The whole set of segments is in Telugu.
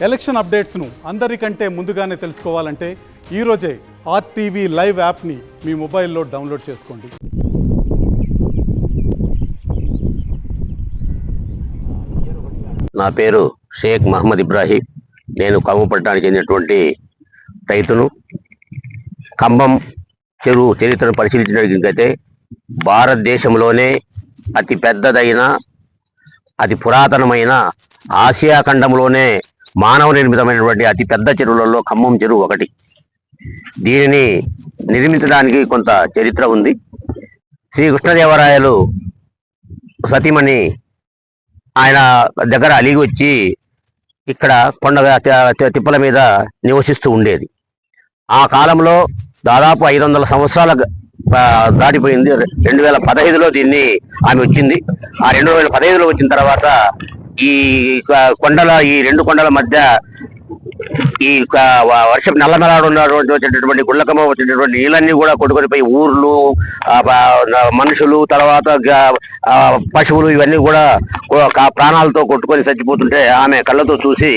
ఎలక్షన్ అప్డేట్స్ను అందరికంటే ముందుగానే తెలుసుకోవాలంటే ఈరోజే ఆర్టీవీ లైవ్ యాప్ని మీ మొబైల్లో డౌన్లోడ్ చేసుకోండి. నా పేరు షేక్ మహమ్మద్ ఇబ్రాహీం. నేను ఖమ్మం పట్టణానికి చెందినటువంటి రైతును. ఖమ్మం చెరువు చరిత్రను పరిశీలించినట్లయితే భారతదేశంలోనే అతి పెద్దదైన అతి పురాతనమైన ఆసియా ఖండంలోనే మానవ నిర్మితమైనటువంటి అతి పెద్ద చెరువులలో ఖమ్మం చెరువు ఒకటి. దీనిని నిర్మించడానికి కొంత చరిత్ర ఉంది. శ్రీకృష్ణదేవరాయలు సతీమణి ఆయన దగ్గర అలిగి వచ్చి ఇక్కడ కొండ తిప్పల మీద నివసిస్తూ ఉండేది. ఆ కాలంలో దాదాపు 500 సంవత్సరాల దాటిపోయింది. 2015లో దీన్ని ఆమె వచ్చింది. ఆ 2015లో వచ్చిన తర్వాత ఈ ఈ రెండు కొండల మధ్య ఈ వర్షం నల్లమలాడు వచ్చేటటువంటి గుళ్ళకమ్మ వచ్చేటటువంటి నీళ్ళన్నీ కూడా కొట్టుకొనిపోయి ఊర్లు, మనుషులు, తర్వాత పశువులు ఇవన్నీ కూడా ప్రాణాలతో కొట్టుకొని చచ్చిపోతుంటే ఆమె కళ్ళతో చూసి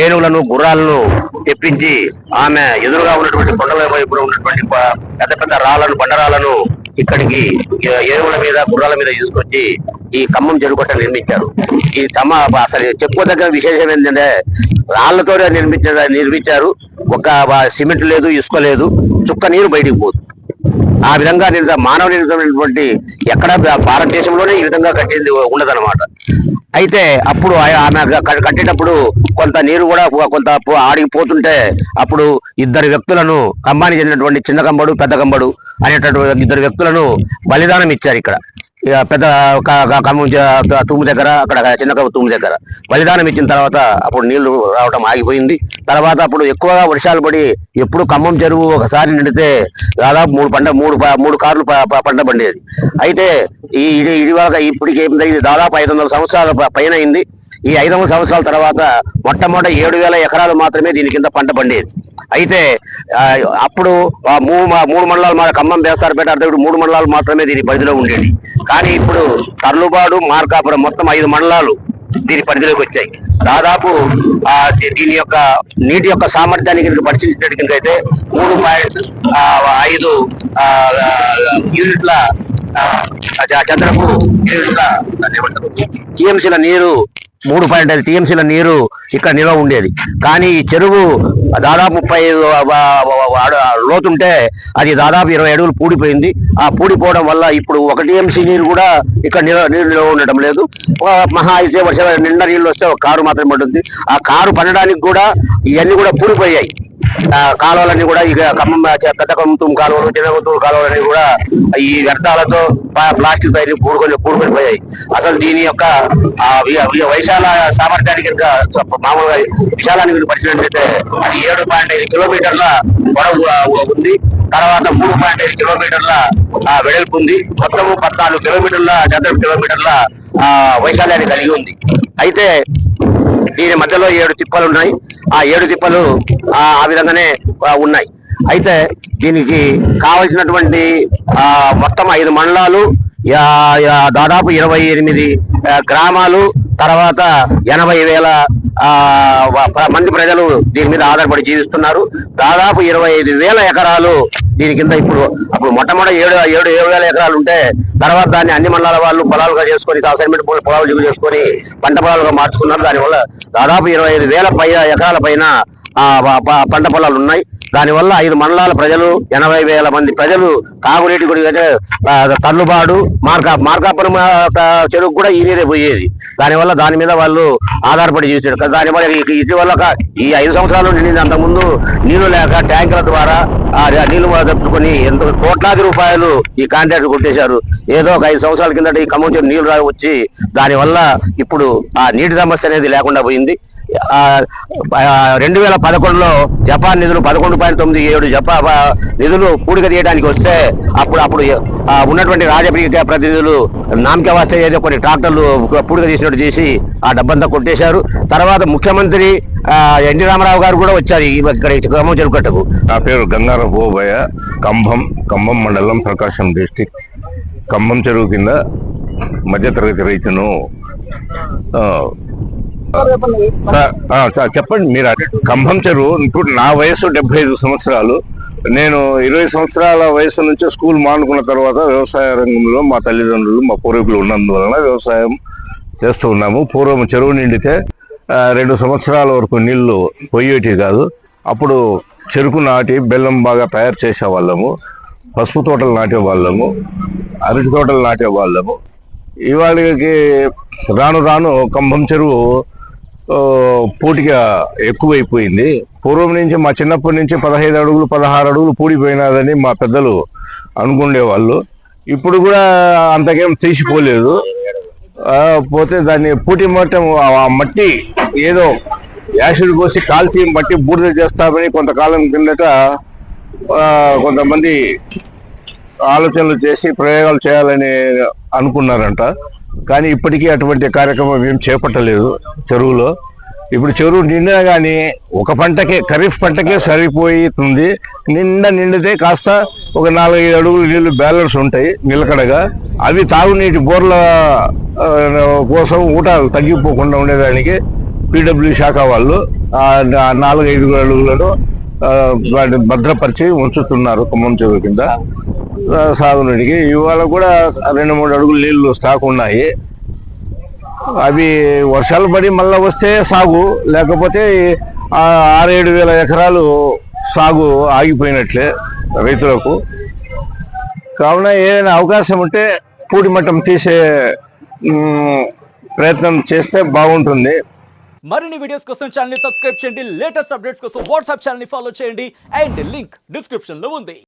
ఏనుగులను గుర్రాలను తెప్పించి ఆమె ఎదురుగా ఉన్నటువంటి కొండల వైపున ఉన్నటువంటి పెద్ద పెద్ద రాళ్లను, బండరాళ్లను ఇక్కడికి ఏనుగుల మీద, గుర్రాల మీద తీసుకొచ్చి ఈ ఖమ్మం చెరువుకట్ట నిర్మించారు. ఈ అసలు చెప్పుకోదగ్గ విశేషం ఏంటంటే రాళ్లతో నిర్మించారు. ఒక సిమెంట్ లేదు, ఇసుక లేదు, చుక్క నీరు బయటికి పోదు. ఆ విధంగా మానవ నిర్మితమైనటువంటి ఎక్కడ భారతదేశంలోనే ఈ విధంగా కట్టింది ఉండదన్నమాట. అయితే అప్పుడు ఆమె కట్టేటప్పుడు కొంత నీరు కూడా కొంత ఆడిపోతుంటే అప్పుడు ఇద్దరు వ్యక్తులను, ఖమ్మానికి చెందినటువంటి చిన్న కంబడు, పెద్ద కంబడు అనేటటువంటి ఇద్దరు వ్యక్తులను బలిదానం ఇచ్చారు. ఇక్కడ పెద్ద ఖమ్మం తూము దగ్గర, అక్కడ చిన్న తూము దగ్గర బలిదానం ఇచ్చిన తర్వాత అప్పుడు నీళ్లు రావడం ఆగిపోయింది. తర్వాత అప్పుడు ఎక్కువగా వర్షాలు పడి ఎప్పుడు ఖమ్మం చెరువు ఒకసారి నిండితే దాదాపు మూడు కార్లు పంట పండేది. అయితే ఇప్పటికి ఏమైంది, దాదాపు 500 సంవత్సరాల పైన అయింది. ఈ 500 సంవత్సరాల తర్వాత మొట్టమొదటి 7,000 ఎకరాలు మాత్రమే దీని కింద పంట పండేది. అయితే అప్పుడు మూడు మండలాలు, మన ఖమ్మం, బేస్తారపేట, అర్ధవీడు 3 మండలాలు మాత్రమే దీని పరిధిలో ఉండేది. కానీ ఇప్పుడు తర్లుబాడు, మార్కాపురం మొత్తం 5 మండలాలు దీని పరిధిలోకి వచ్చాయి. దాదాపు దీని యొక్క నీటి యొక్క సామర్థ్యానికి పరిశీలించినట్లయితే 3.5 యూనిట్ల చంద్రపు టీఎంసీల నీరు, 3.5 టీఎంసీల నీరు ఇక్కడ నిల్వ ఉండేది. కానీ ఈ చెరువు దాదాపు 35 లోతుంటే అది దాదాపు 20 అడుగులు పూడిపోయింది. ఆ పూడిపోవడం వల్ల ఇప్పుడు 1 టీఎంసీ నీరు కూడా ఇక్కడ నీరు నిల్వ ఉండటం లేదు. మహా అయితే వర్షం నిండా నీళ్ళు వస్తే ఒక కారు మాత్రమే ఉంటుంది. ఆ కారు పండడానికి కూడా ఇవన్నీ కూడా పూడిపోయాయి. కాలువలన్నీ కూడా ఇక ఖమ్మం పెద్ద ఖమ్మం కాలువలు, చిన్న ఖమ్మం కాలువలన్నీ కూడా ఈ వ్యర్థాలతో, ప్లాస్టిక్ తయారీ పూడుకొని పోయాయి. అసలు దీని యొక్క వైశాల సామర్థ్యానికి మామూలుగా విశాలానికి పరిశీలించినట్లయితే అది 7.5 కిలోమీటర్ల పొడవు ఉంది. తర్వాత 3.5 కిలోమీటర్ల వెడల్పు ఉంది. మొత్తము 14 కిలోమీటర్ల చదరపు కిలోమీటర్ల వైశాల్యాన్ని కలిగి ఉంది. అయితే దీని మధ్యలో 7 తిప్పలు ఉన్నాయి. ఆ 7 తిప్పలు ఆ విధంగానే ఉన్నాయి. అయితే దీనికి కావలసినటువంటి మొత్తం 5 మండలాలు, దాదాపు 28 గ్రామాలు, తర్వాత 80,000 మంది ప్రజలు దీని మీద ఆధారపడి జీవిస్తున్నారు. దాదాపు 25,000 ఎకరాలు దీని కింద అప్పుడు మొట్టమొదటి 7,000 ఎకరాలు ఉంటే తర్వాత దాన్ని అన్ని మండలాల వాళ్ళు పొలాలుగా చేసుకొని, అసైన్మెంట్ పొలాలు దిగులు చేసుకొని పంట పొలాలుగా మార్చుకున్నారు. దానివల్ల దాదాపు 25,000 ఎకరాల పైన పంట పొలాలు ఉన్నాయి. దానివల్ల 5 మండలాల ప్రజలు, 80,000 మంది ప్రజలు తాగునీటి గుడి అయితే తర్లుబాడు, మార్కాపురం చెరువు కూడా ఈ నీరే పోయేది. దానివల్ల దాని మీద వాళ్ళు ఆధారపడి చూసారు. దానివల్ల ఇటీవల ఈ 5 సంవత్సరాలు నిండింది. అంతకుముందు నీళ్లు లేక ట్యాంకుల ద్వారా నీళ్లు తప్పుకొని ఎంతో కోట్లాది రూపాయలు ఈ కాంట్రాక్ట్ కొట్టేశారు. ఏదో ఒక 5 సంవత్సరాల కిందట ఈ ఖమ్మం చెరువు నీళ్లు వచ్చి దానివల్ల ఇప్పుడు ఆ నీటి సమస్య అనేది లేకుండా పోయింది. 2011లో జపాన్ నిధులు 11.97 నిధులు పూడిక తీయడానికి వస్తే అప్పుడు ఉన్నటువంటి రాజకీయ ప్రతినిధులు నామకే వాస్తే ఏదో కొన్ని ట్రాక్టర్లు పూడిక తీసినట్టు చేసి ఆ డబ్బంతా కొట్టేశారు. తర్వాత ముఖ్యమంత్రి ఎన్టీ రామారావు గారు కూడా వచ్చారు ఇక్కడ ఖమ్మం చెరువు కట్టకు. నా పేరు గంగారం పోబయ్య, ఖమ్మం మండలం, ప్రకాశం డిస్టిక్. ఖమ్మం చెరువు కింద మధ్యతరగతి రైతును చెప్పండి మీరు. కంభం చెరువు ఇప్పుడు నా వయసు 75 సంవత్సరాలు. నేను 20 సంవత్సరాల వయసు నుంచి స్కూల్ మానుకున్న తర్వాత వ్యవసాయ రంగంలో మా తల్లిదండ్రులు మా పూర్వీకులు ఉన్నందువలన వ్యవసాయం చేస్తూ ఉన్నాము. పూర్వం చెరువు నిండితే 2 సంవత్సరాల వరకు నీళ్లు పోయేటివి కాదు. అప్పుడు చెరుకు నాటి బెల్లం బాగా తయారు చేసేవాళ్ళము, పసుపు తోటలు నాటేవాళ్ళము, అరటి తోటలు నాటేవాళ్ళము. ఇవాళకి రాను రాను కంభం చెరువు పూటిగా ఎక్కువైపోయింది. పూర్వం నుంచి మా చిన్నప్పటి నుంచి 15 అడుగులు 16 అడుగులు పూడిపోయినాదని మా పెద్దలు అనుకునేవాళ్ళు. ఇప్పుడు కూడా అంతకేం తీసిపోలేదు. పోతే దాన్ని పూటి మట్టం ఆ మట్టి ఏదో యాసిడ్ పోసి కాల్చి మట్టి బూడిద చేస్తామని కొంతకాలం కిందట కొంతమంది ఆలోచనలు చేసి ప్రయోగాలు చేయాలని అనుకున్నారంట. కానీ ఇప్పటికీ అటువంటి కార్యక్రమం ఏం చేపట్టలేదు చెరువులో. ఇప్పుడు చెరువు నిండినా కానీ ఒక పంటకే, ఖరీఫ్ పంటకే సరిపోతుంది. నిండితే కాస్త ఒక 4-5 అడుగులు నీళ్లు బ్యాలెన్స్ ఉంటాయి నిలకడగా. అవి తాగునీటి బోర్ల కోసం ఊటాలు తగ్గిపోకుండా ఉండేదానికి పీడబ్ల్యూ శాఖ వాళ్ళు 4-5 అడుగులను వాటిని భద్రపరిచి ఉంచుతున్నారు ఖమ్మం చెరువు కింద సాగునీటికి. ఇవాళ కూడా 2-3 అడుగులు నీళ్లు స్టాక్ ఉన్నాయి. అవి వర్షాలు పడి మళ్ళీ వస్తే సాగు, లేకపోతే 6-7 వేల ఎకరాలు సాగు ఆగిపోయినట్లే రైతులకు. కావున ఏదైనా అవకాశం ఉంటే పూడి మట్టం తీసే ప్రయత్నం చేస్తే బాగుంటుంది. మరిన్ని వీడియోస్ కోసం ఛానల్ ని సబ్స్క్రైబ్ చేయండి. లేటెస్ట్ అప్డేట్స్ కోసం వాట్సాప్ ఛానల్ ని ఫాలో చేయండి. అండ్ లింక్ డిస్క్రిప్షన్ లో ఉంది.